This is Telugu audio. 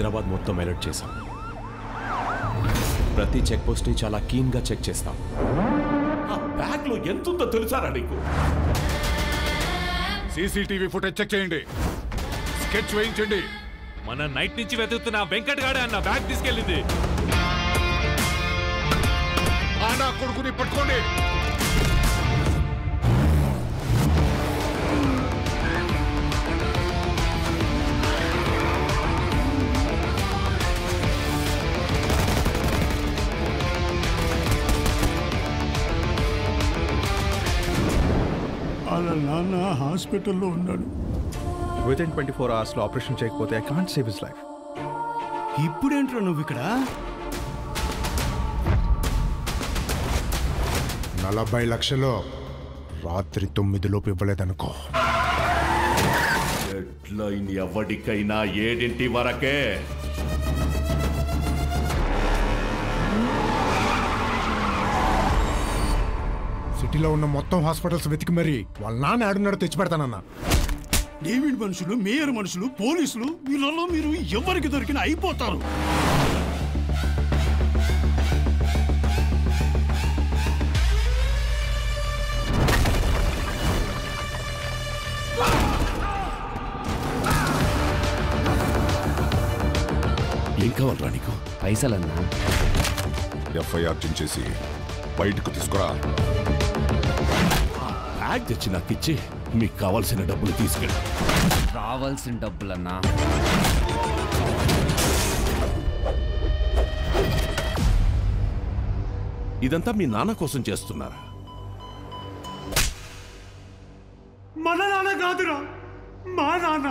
హైదరాబాద్ మొత్తం అలర్ట్ చేశాం. ప్రతి చెక్ పోస్ట్ ని చాలా కీన్ గా చెక్ చేస్తాం. ఆ బ్యాగ్ లో ఎంతుందో తెలుసారా నీకు? సీసీటీవీ ఫుటేజ్ చెక్ చేయండి, స్కెచ్ వేయించండి. మన నైట్ నుంచి వెతుకుతున్న వెంకట్ గాడే అన్న బ్యాగ్ తీసుకెళ్ళింది. ఆనా కొడుకుని పట్టుకోండి. వాళ్ళ నాన్న హాస్పిటల్లో ఉన్నాడు. Within 24 hours లో ఆపరేషన్ చేయకపోతే I can't save his life. ఇప్పుడేంట్రా నువ్వు ఇక్కడ? 40 లక్షలు రాత్రి 9 లోపు ఇవ్వలేదనుకో, డెడ్లైన్ ఎవరికైనా 7 వరకే. సిటీలో ఉన్న మొత్తం హాస్పిటల్స్ వెతికి మరి వాళ్ళ నాన్న ఆడున్నాడు తెచ్చి పెడతానన్నా. డేవిడ్ మనుషులు, మేయర్ మనుషులు, పోలీసులు, వీళ్ళలో మీరు ఎవరికి దొరికినా అయిపోతారు. ఏం కావాలరా నీకు? పైసలన్నా. ఎఫ్ఐఆర్ చేసి బయటకు తీసుకురా. బ్యాగ్ తెచ్చి నాకు ఇచ్చి మీకు కావాల్సిన డబ్బులు తీసుకెళ్ళి. రావాల్సిన డబ్బులన్నా. ఇదంతా మీ నాన్న కోసం చేస్తున్నారా? మన నాన్న కాదురా, మా నాన్న.